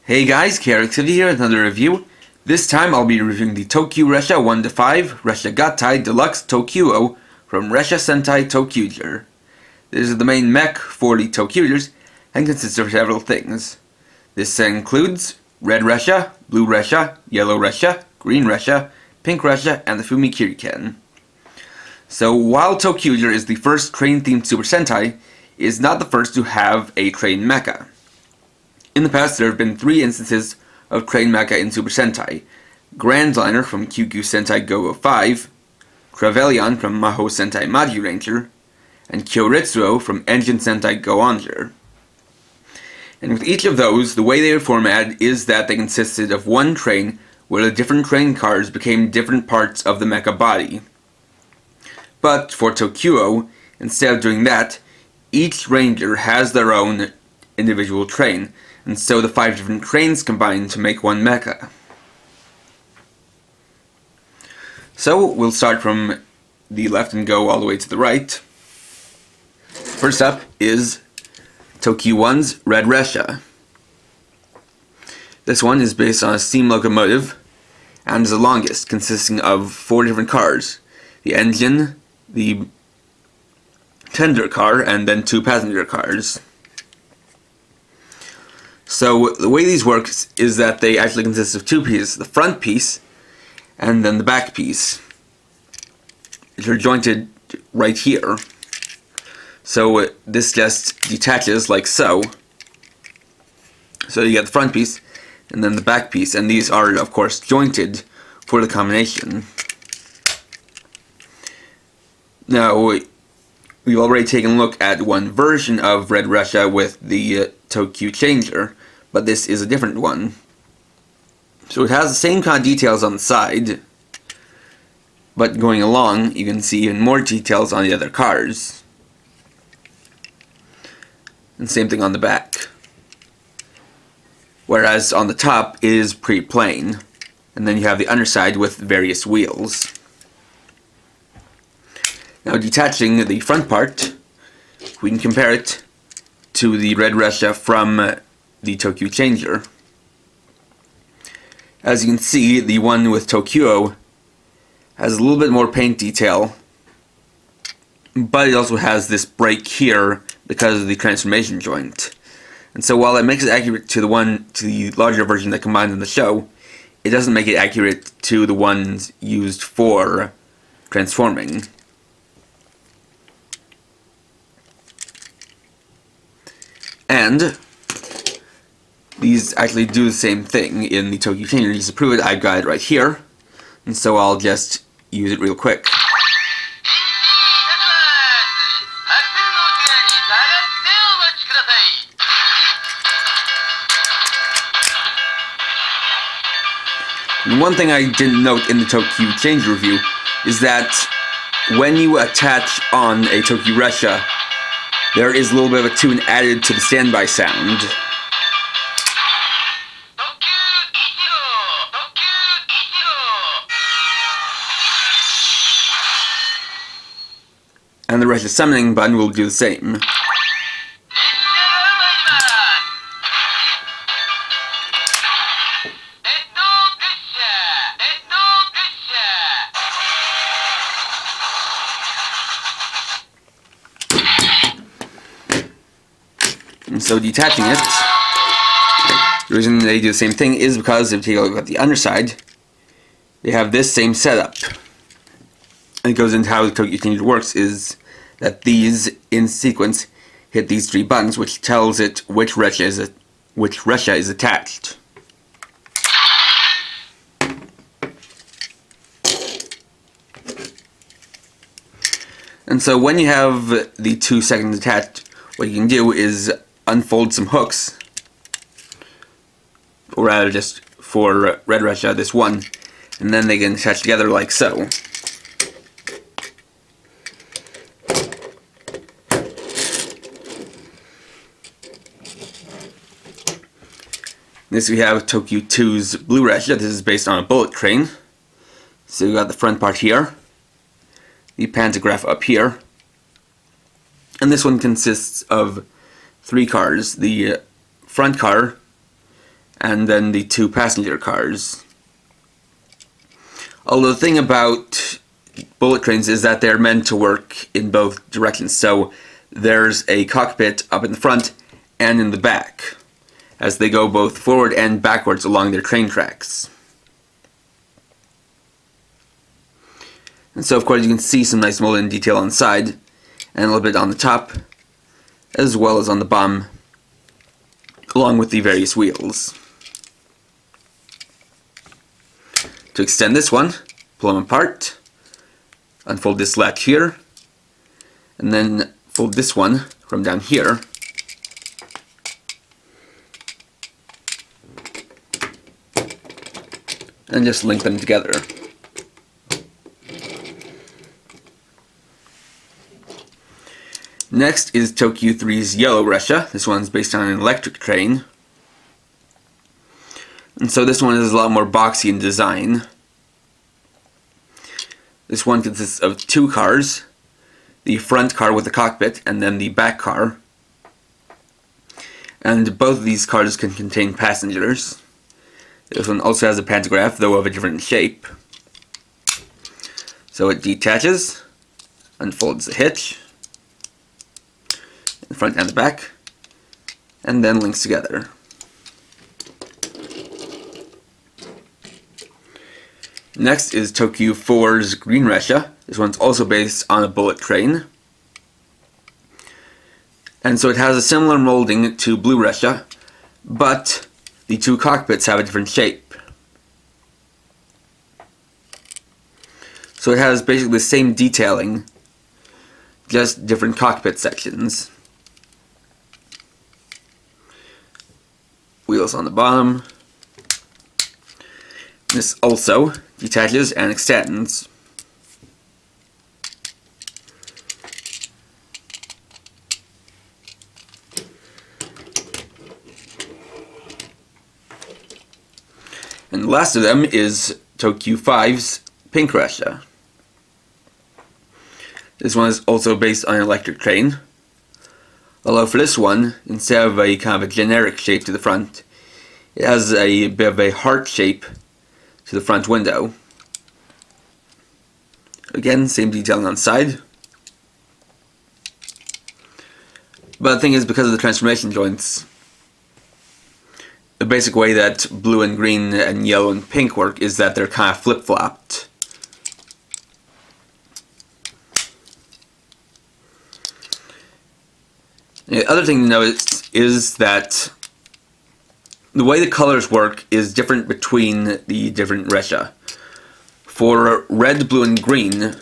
Hey guys, KRX50 here with another review. This time I'll be reviewing the ToQ Ressha 1-5 Ressha Gattai Deluxe ToQ-Oh from Ressha Sentai ToQ. This is the main mech for the ToQ and consists of several things. This includes red Ressha, blue Ressha, yellow Ressha, green Ressha, pink Ressha, and the Fumi Kiri Ken. So while ToQ is the first train-themed Super Sentai, it is not the first to have a train mecha. In the past, there have been 3 instances of train mecha in Super Sentai: Grand Liner from QQ Sentai Go-Go 5, Travelion from Maho Sentai Magi Ranger, and Kyoritsuo from Engine Sentai Go-Onger. And with each of those, the way they were formatted is that they consisted of one train where the different train cars became different parts of the mecha body. But for ToQ-Oh, instead of doing that, each ranger has their own individual train, and so the 5 different trains combine to make one mecha. So we'll start from the left and go all the way to the right. First up is ToQ-1's Red Ressha. This one is based on a steam locomotive and is the longest, consisting of 4 different cars: the engine, the tender car, and then 2 passenger cars. So the way these work is that they actually consist of 2 pieces: the front piece and then the back piece, which are jointed right here. So this just detaches like so. So you get the front piece and then the back piece, and these are of course jointed for the combination. Now, we've already taken a look at one version of Red Ressha with the ToQ changer, but this is a different one. So it has the same kind of details on the side, but going along you can see even more details on the other cars. And same thing on the back. Whereas on the top it is pretty plain, and then you have the underside with various wheels. Now, detaching the front part, we can compare it to the Red Ressha from the ToQ changer. As you can see, the one with ToQ-Oh has a little bit more paint detail, but it also has this break here because of the transformation joint. And so while it makes it accurate to the larger version that combines in the show, it doesn't make it accurate to the ones used for transforming. And these actually do the same thing in the ToQ changer. Just to prove it, I've got it right here, and so I'll just use it real quick. And one thing I didn't note in the ToQ changer review is that when you attach on a ToQ Ressha, there is a little bit of a tune added to the standby sound. And the Ressha summoning button will do the same. And so detaching it, the reason they do the same thing is because if you take a look at the underside, they have this same setup. And it goes into how the ToQ changer works is that these, in sequence, hit these 3 buttons, which tells it which Ressha is attached. And so when you have the 2 seconds attached, what you can do is unfold some hooks, or rather just for Red Ressha, this one, and then they can attach together like so. Next we have ToQ-2's Blue Ressha. This is based on a bullet train. So you got the front part here, the pantograph up here, and this one consists of 3 cars: the front car, and then the two passenger cars. Although the thing about bullet trains is that they're meant to work in both directions, so there's a cockpit up in the front and in the back, as they go both forward and backwards along their train tracks. And so of course you can see some nice molding detail on the side, and a little bit on the top, as well as on the bottom, along with the various wheels. To extend this one, pull them apart, unfold this latch here, and then fold this one from down here, and just link them together. Next is ToQ-3's yellow Ressha. This one's based on an electric train. And so this one is a lot more boxy in design. This one consists of two cars, the front car with the cockpit and then the back car. And both of these cars can contain passengers. This one also has a pantograph, though of a different shape. So it detaches, unfolds the hitch, the front and the back, and then links together. Next is ToQ-4's green Ressha. This one's also based on a bullet train. And so it has a similar molding to blue Ressha, but the two cockpits have a different shape. So it has basically the same detailing, just different cockpit sections. Wheels on the bottom. This also detaches and extends. And the last of them is ToQ-5's pink Ressha. This one is also based on an electric train. Although for this one, instead of a kind of a generic shape to the front, it has a bit of a heart shape to the front window. Again, same detailing on the side. But the thing is, because of the transformation joints, the basic way that blue and green and yellow and pink work is that they're kind of flip-flopped. The other thing to notice is that the way the colors work is different between the different Ressha. For red, blue, and green,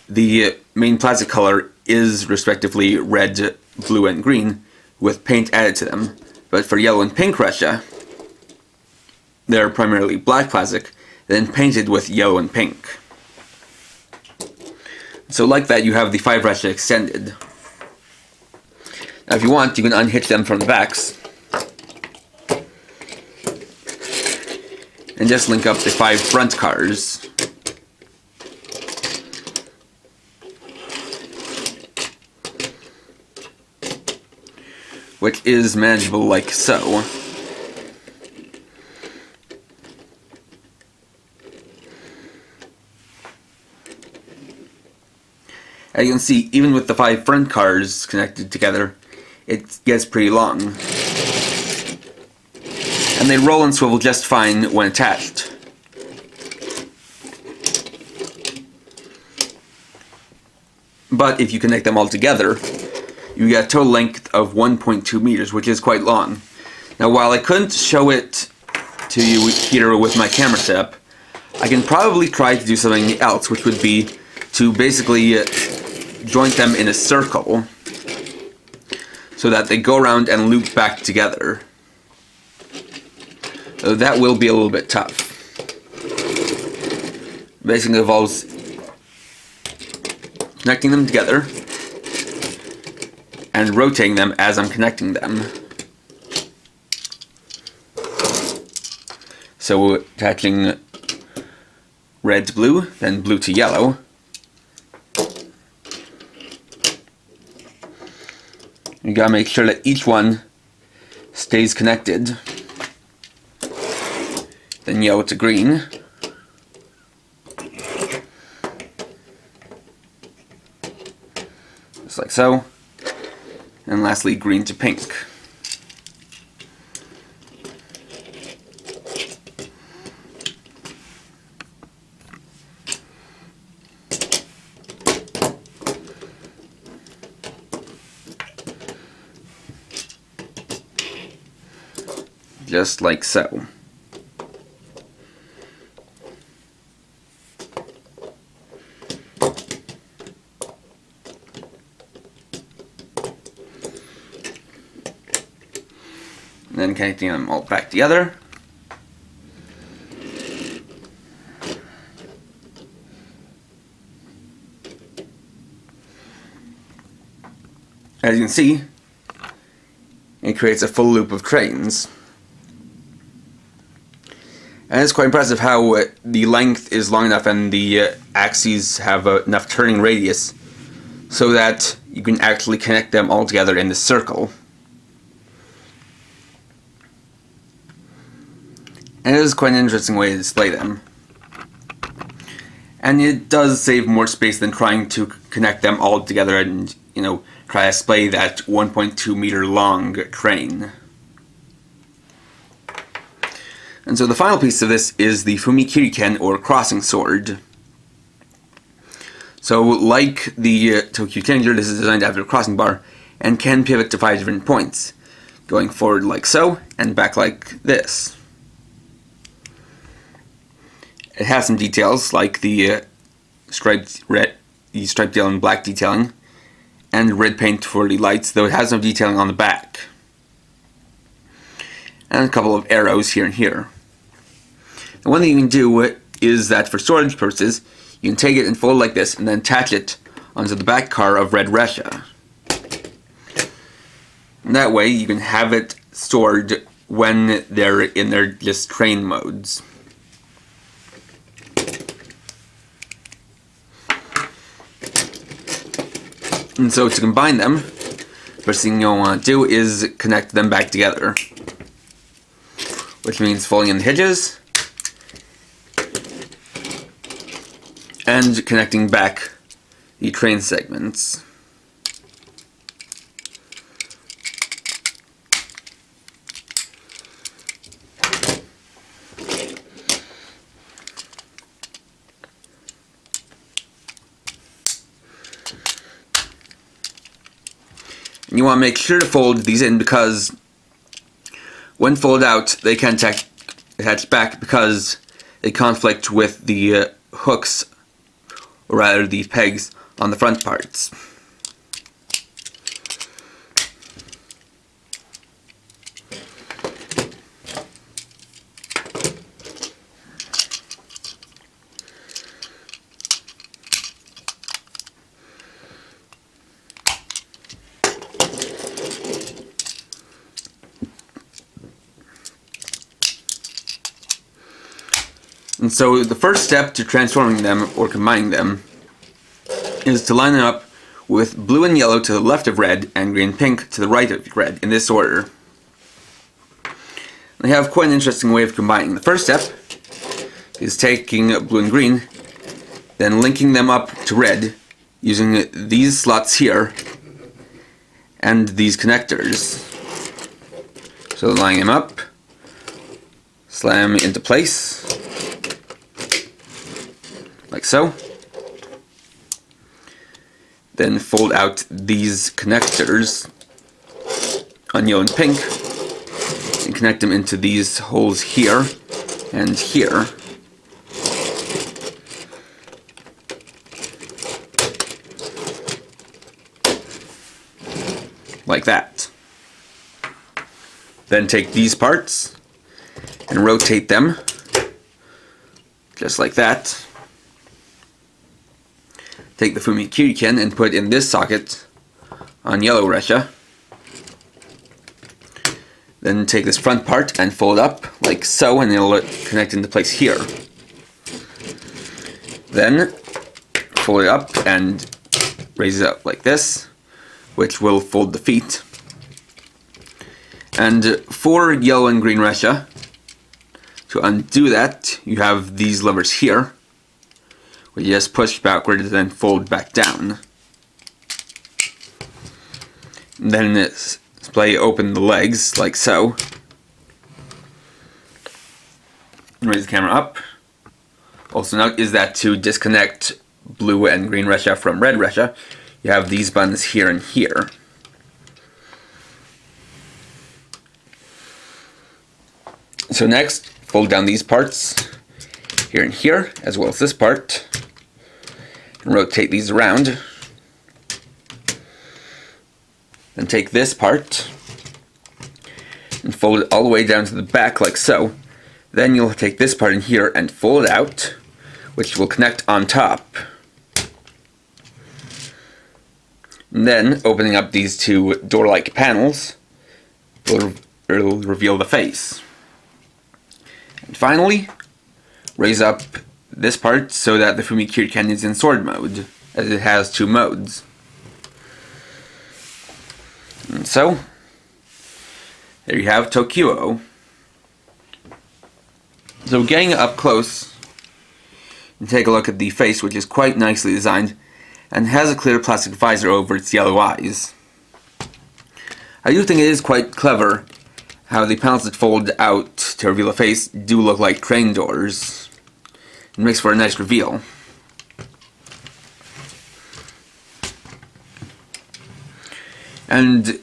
the main plastic color is respectively red, blue, and green, with paint added to them. But for yellow and pink Ressha, they're primarily black plastic, then painted with yellow and pink. So like that, you have the 5 Ressha extended. Now if you want, you can unhitch them from the backs and just link up the 5 front cars. Which is manageable like so. As you can see, even with the 5 front cars connected together, it gets pretty long. And they roll and swivel just fine when attached. But if you connect them all together, you get a total length of 1.2 meters, which is quite long. Now, while I couldn't show it to you here with my camera setup, I can probably try to do something else, which would be to basically joint them in a circle so that they go around and loop back together. So that will be a little bit tough. Basically involves connecting them together and rotating them as I'm connecting them. So attaching red to blue, then blue to yellow. You gotta make sure that each one stays connected. then yellow to green, just like so, and lastly green to pink. Just like so. And then connecting them all back together. As you can see, it creates a full loop of trains. And it's quite impressive how the length is long enough and the axes have enough turning radius so that you can actually connect them all together in the circle. And it is quite an interesting way to display them. And it does save more space than trying to connect them all together and, try to display that 1.2 meter long train. And so the final piece of this is the Fumi Kiri Ken, or crossing sword. So like the ToQ Tangler, this is designed to have a crossing bar and can pivot to 5 different points, going forward like so and back like this. It has some details like the striped yellow and black detailing and red paint for the lights, though it has no detailing on the back. And a couple of arrows here and here. And one thing you can do is that for storage purposes, you can take it and fold it like this and then attach it onto the back car of red Ressha. And that way you can have it stored when they're in their just train modes. And so to combine them, first thing you'll want to do is connect them back together, which means folding in the hinges and connecting back the train segments. And you want to make sure to fold these in because when folded out, they can attach back because they conflict with the hooks, or rather the pegs, on the front parts. And so the first step to transforming them or combining them is to line them up with blue and yellow to the left of red and green and pink to the right of red, in this order. They have quite an interesting way of combining. The first step is taking blue and green, then linking them up to red using these slots here and these connectors. So lining them up, slam into place, like so. Then fold out these connectors on yellow and pink and connect them into these holes here and here. Like that. Then take these parts and rotate them just like that. Take the Fumi Kiri Ken and put it in this socket on yellow Ressha. Then take this front part and fold up like so, and it'll connect into place here. Then fold it up and raise it up like this, which will fold the feet. And for yellow and green Ressha, To undo that, you have these levers here, where you just push backwards and then fold back down. And then display open the legs, like so. Raise the camera up. Also note is that to disconnect blue and green Ressha from red Ressha, you have these buttons here and here. So next, fold down these parts, here and here, as well as this part, and rotate these around. Then take this part, and fold it all the way down to the back like so. Then you'll take this part in here and fold it out, which will connect on top. And then, opening up these two door-like panels, will reveal the face. And finally, raise up this part so that the Fumi Kiri Ken is in sword mode, as it has two modes. And so, there you have ToQ-Oh. So getting up close, you take a look at the face, which is quite nicely designed, and has a clear plastic visor over its yellow eyes. I do think it is quite clever how the panels that fold out to reveal a face do look like train doors. It makes for a nice reveal. And,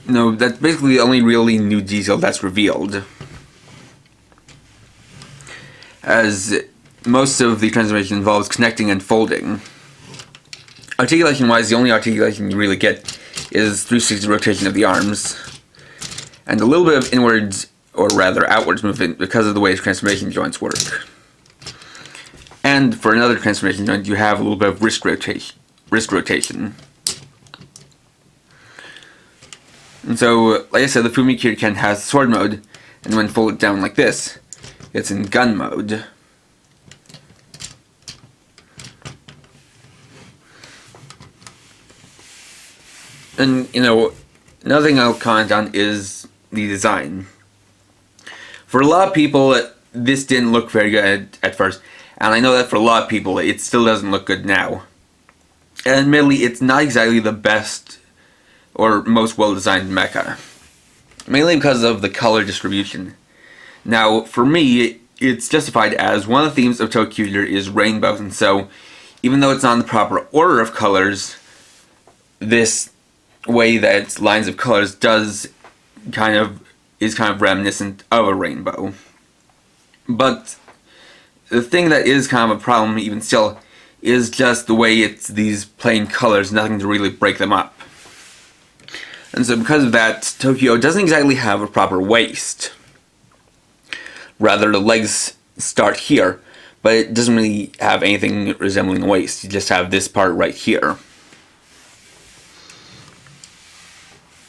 that's basically the only really new detail that's revealed, as most of the transformation involves connecting and folding. Articulation-wise, the only articulation you really get is 360 rotation of the arms, and a little bit of inwards, or rather outwards movement, because of the way transformation joints work. And for another transformation joint, you have a little bit of wrist rotation. And so, like I said, the Fumi Kiri Ken has sword mode, and when folded down like this, it's in gun mode. And, another thing I'll comment on is the design. For a lot of people, this didn't look very good at first, and I know that for a lot of people, it still doesn't look good now. And admittedly, it's not exactly the best or most well-designed mecha, mainly because of the color distribution. Now, for me, it's justified as one of the themes of ToQ is rainbows, and so, even though it's not in the proper order of colors, this way that it's lines of colors is kind of reminiscent of a rainbow. But the thing that is kind of a problem even still is just the way it's these plain colors, nothing to really break them up. And so because of that, ToQ-Oh doesn't exactly have a proper waist. Rather, the legs start here, but it doesn't really have anything resembling a waist. You just have this part right here.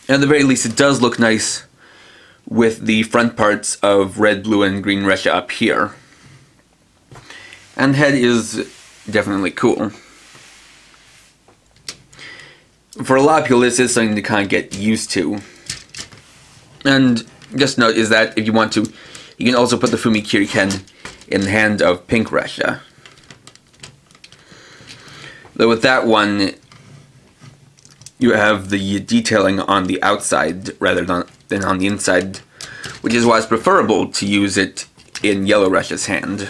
At the very least, it does look nice with the front parts of red, blue, and green Ressha up here. And the head is definitely cool. For a lot of people, this is something to kind of get used to. And just note is that if you want to, you can also put the Fumi Kiri Ken in the hand of pink Ressha. Though with that one, you have the detailing on the outside rather than on the inside, which is why it's preferable to use it in yellow Ressha's hand.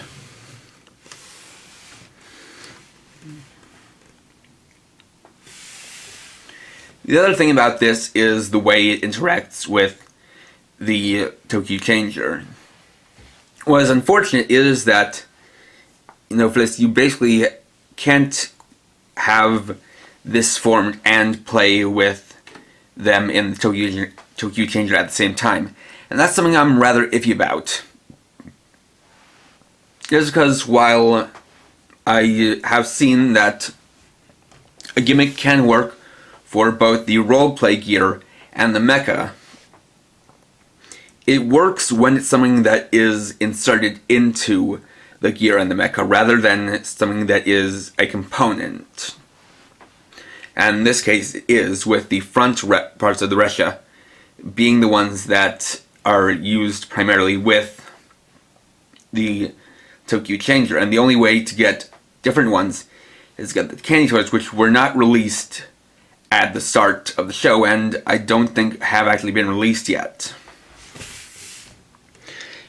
The other thing about this is the way it interacts with the ToQ changer. What is unfortunate is that, for this, you basically can't have this formed and play with them in the ToQ changer at the same time. And that's something I'm rather iffy about. Just because while I have seen that a gimmick can work for both the roleplay gear and the mecha, it works when it's something that is inserted into the gear and the mecha rather than something that is a component. And in this case it is, with the front parts of the Ressha being the ones that are used primarily with the ToQ changer, and the only way to get different ones is to get the candy toys, which were not released at the start of the show, and I don't think have actually been released yet.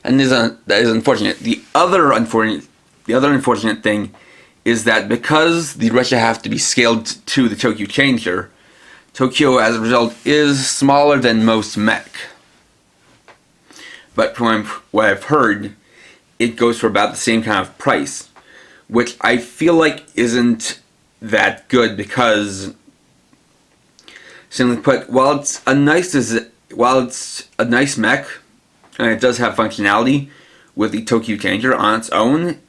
And that is unfortunate. The other unfortunate thing is that because the Ressha have to be scaled to the ToQ changer, ToQ-Oh as a result is smaller than most mech. But from what I've heard, it goes for about the same kind of price, which I feel like isn't that good because, simply put, while it's a nice mech, and it does have functionality with the ToQ changer on its own,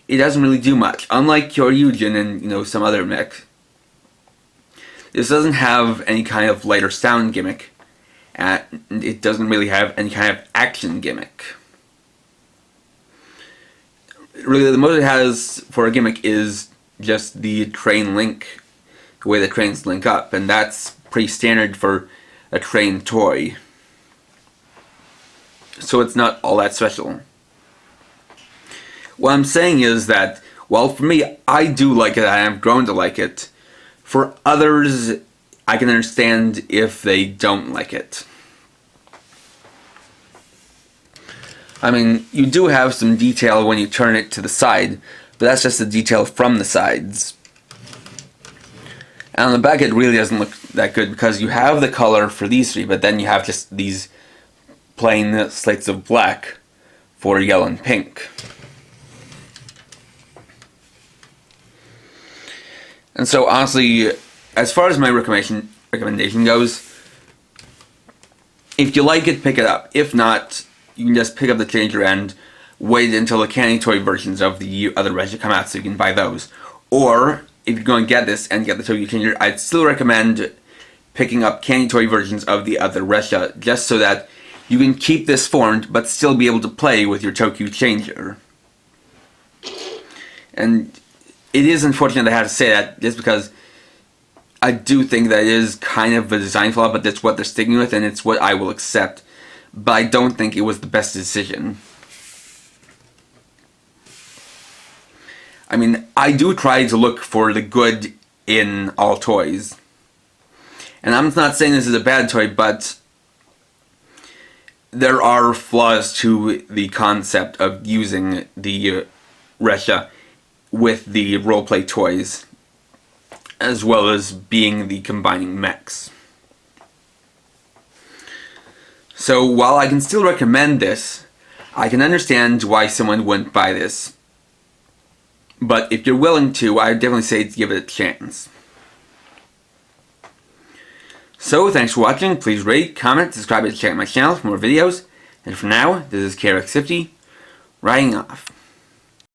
it doesn't really do much. Unlike Kyoryujin and some other mech, this doesn't have any kind of light or sound gimmick, and it doesn't really have any kind of action gimmick. Really, the most it has for a gimmick is just the train link, the way the trains link up, and that's pretty standard for a train toy. So it's not all that special. What I'm saying is that, well, for me, I do like it, I have grown to like it. For others, I can understand if they don't like it. I mean, you do have some detail when you turn it to the side, but that's just the detail from the sides. And on the back it really doesn't look that good because you have the color for these three, but then you have just these plain slates of black for yellow and pink. And so honestly, as far as my recommendation goes, if you like it, pick it up. If not, you can just pick up the changer and wait until the candy toy versions of the other Ressha come out so you can buy those. Or, if you're going to get this and get the ToQ changer, I'd still recommend picking up candy toy versions of the other Ressha, just so that you can keep this formed, but still be able to play with your ToQ changer. And it is unfortunate I have to say that, just because I do think that it is kind of a design flaw, but that's what they're sticking with, and it's what I will accept. But I don't think it was the best decision. I mean, I do try to look for the good in all toys. And I'm not saying this is a bad toy, but there are flaws to the concept of using the Ressha with the roleplay toys, as well as being the combining mechs. So while I can still recommend this, I can understand why someone wouldn't buy this. But if you're willing to, I would definitely say to give it a chance. So thanks for watching, please rate, comment, subscribe and check out my channel for more videos. And for now, this is KRX50, writing off.